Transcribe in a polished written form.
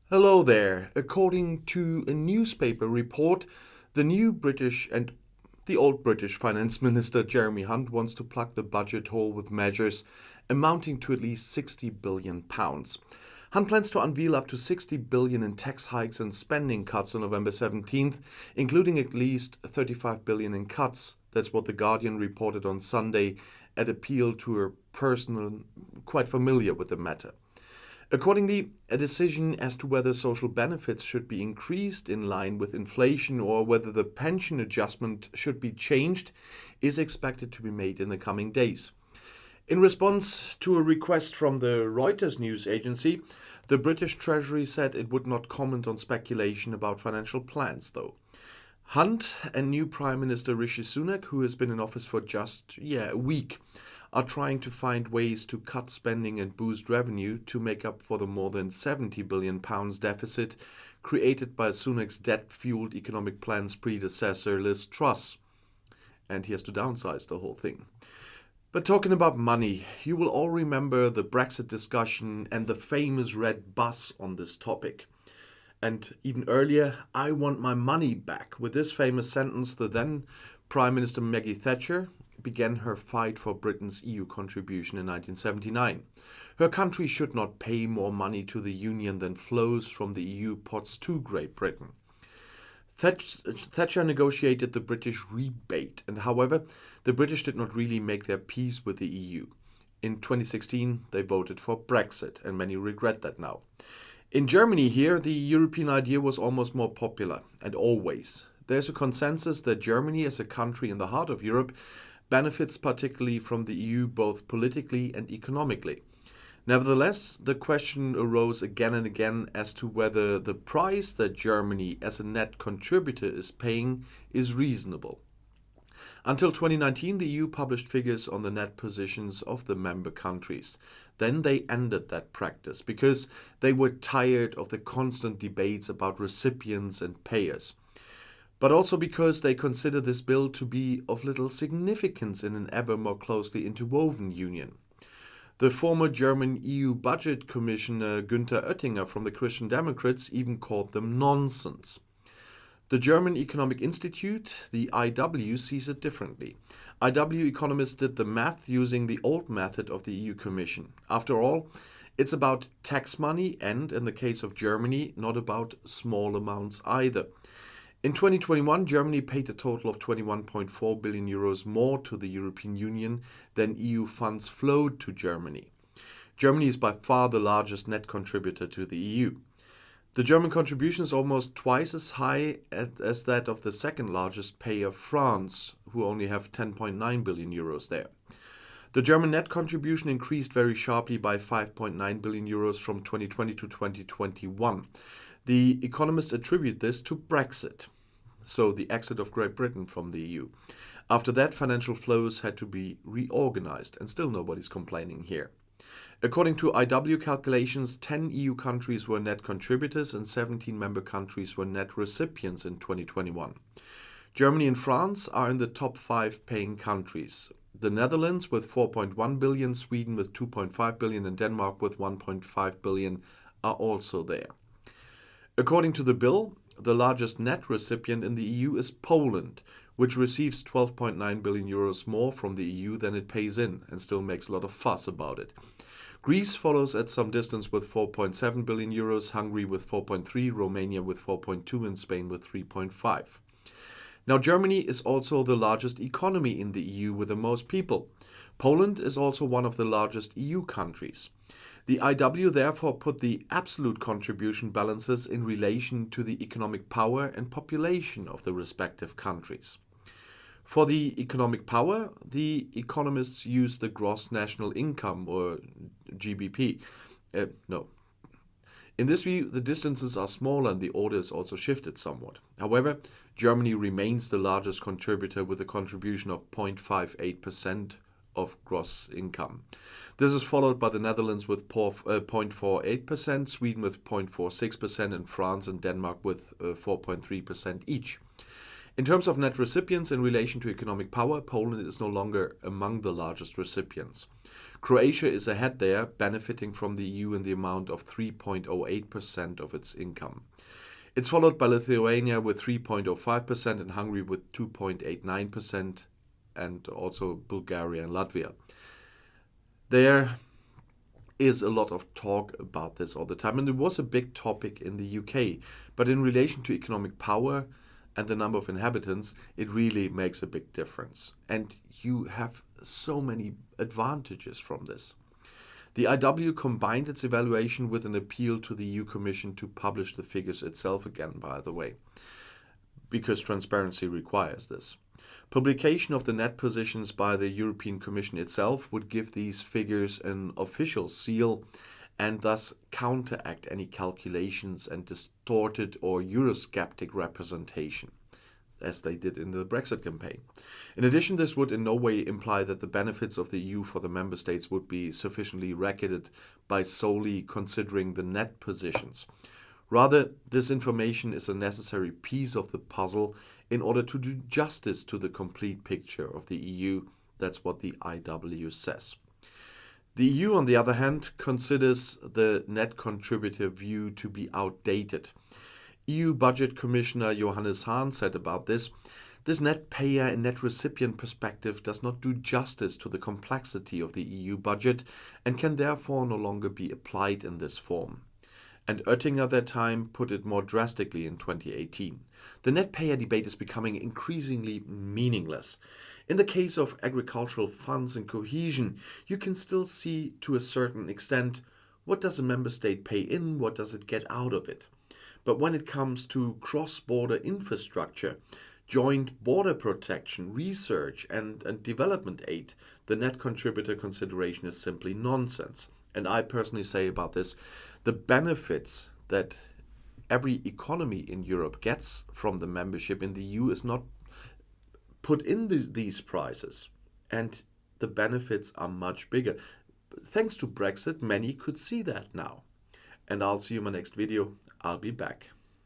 Hello there. According to a newspaper report, the new British and the old British Finance Minister Jeremy Hunt wants to plug the budget hole with measures amounting to at least £60 billion. Hunt plans to unveil up to £60 billion in tax hikes and spending cuts on November 17th, including at least £35 billion in cuts. That's what The Guardian reported on Sunday at appeal to a person quite familiar with the matter. Accordingly, a decision as to whether social benefits should be increased in line with inflation or whether the pension adjustment should be changed is expected to be made in the coming days. In response to a request from the Reuters news agency, the British Treasury said it would not comment on speculation about financial plans, though. Hunt and new Prime Minister Rishi Sunak, who has been in office for just a week, are trying to find ways to cut spending and boost revenue to make up for the more than £70 billion deficit created by Sunak's debt-fueled economic plan's predecessor Liz Truss. And he has to downsize the whole thing. But talking about money, you will all remember the Brexit discussion and the famous red bus on this topic. And even earlier, I want my money back. With this famous sentence, the then Prime Minister Maggie Thatcher began her fight for Britain's EU contribution in 1979. Her country should not pay more money to the Union than flows from the EU pots to Great Britain. Thatcher negotiated the British rebate, and however, the British did not really make their peace with the EU. In 2016, they voted for Brexit, and many regret that now. In Germany here, the European idea was almost more popular, and always. There's a consensus that Germany, as a country in the heart of Europe, benefits particularly from the EU both politically and economically. Nevertheless, the question arose again and again as to whether the price that Germany as a net contributor is paying is reasonable. Until 2019, the EU published figures on the net positions of the member countries. Then they ended that practice because they were tired of the constant debates about recipients and payers, but also because they consider this bill to be of little significance in an ever more closely interwoven union. The former German EU Budget Commissioner Günther Oettinger from the Christian Democrats even called them nonsense. The German Economic Institute, the IW, sees it differently. IW economists did the math using the old method of the EU Commission. After all, it's about tax money and, in the case of Germany, not about small amounts either. In 2021, Germany paid a total of 21.4 billion euros more to the European Union than EU funds flowed to Germany. Germany is by far the largest net contributor to the EU. The German contribution is almost twice as high as that of the second largest payer, France, who only have 10.9 billion euros there. The German net contribution increased very sharply by 5.9 billion euros from 2020 to 2021. The economists attribute this to Brexit, so the exit of Great Britain from the EU. After that, financial flows had to be reorganized, and still nobody's complaining here. According to IW calculations, 10 EU countries were net contributors and 17 member countries were net recipients in 2021. Germany and France are in the top 5 paying countries. The Netherlands with 4.1 billion, Sweden with 2.5 billion, and Denmark with 1.5 billion are also there. According to the bill, the largest net recipient in the EU is Poland, which receives 12.9 billion euros more from the EU than it pays in and still makes a lot of fuss about it. Greece follows at some distance with 4.7 billion euros, Hungary with 4.3, Romania with 4.2, and Spain with 3.5. Now, Germany is also the largest economy in the EU with the most people. Poland is also one of the largest EU countries. The IW therefore put the absolute contribution balances in relation to the economic power and population of the respective countries. For the economic power, the economists use the gross national income, or GBP. In this view, the distances are smaller and the order is also shifted somewhat. However, Germany remains the largest contributor with a contribution of 0.58% of gross income. This is followed by the Netherlands with 0.48%, Sweden with 0.46%, and France and Denmark with 4.3% each. In terms of net recipients in relation to economic power, Poland is no longer among the largest recipients. Croatia is ahead there, benefiting from the EU in the amount of 3.08% of its income. It's followed by Lithuania with 3.05% and Hungary with 2.89%, and also Bulgaria and Latvia. There is a lot of talk about this all the time, and it was a big topic in the UK. But in relation to economic power and the number of inhabitants, it really makes a big difference. And you have so many advantages from this. The IW combined its evaluation with an appeal to the EU Commission to publish the figures itself again, by the way, because transparency requires this. Publication of the net positions by the European Commission itself would give these figures an official seal and thus counteract any calculations and distorted or Eurosceptic representation, as they did in the Brexit campaign. In addition, this would in no way imply that the benefits of the EU for the member states would be sufficiently recorded by solely considering the net positions. Rather, this information is a necessary piece of the puzzle in order to do justice to the complete picture of the EU. That's what the IW says. The EU, on the other hand, considers the net contributor view to be outdated. EU Budget Commissioner Johannes Hahn said about this net payer and net recipient perspective does not do justice to the complexity of the EU budget and can therefore no longer be applied in this form. And Oettinger at that time put it more drastically in 2018. The net payer debate is becoming increasingly meaningless. In the case of agricultural funds and cohesion, you can still see to a certain extent what does a member state pay in, what does it get out of it. But when it comes to cross-border infrastructure, joint border protection, research and development aid, the net contributor consideration is simply nonsense. And I personally say about this, the benefits that every economy in Europe gets from the membership in the EU is not put in these prices. And the benefits are much bigger. Thanks to Brexit, many could see that now. And I'll see you in my next video. I'll be back.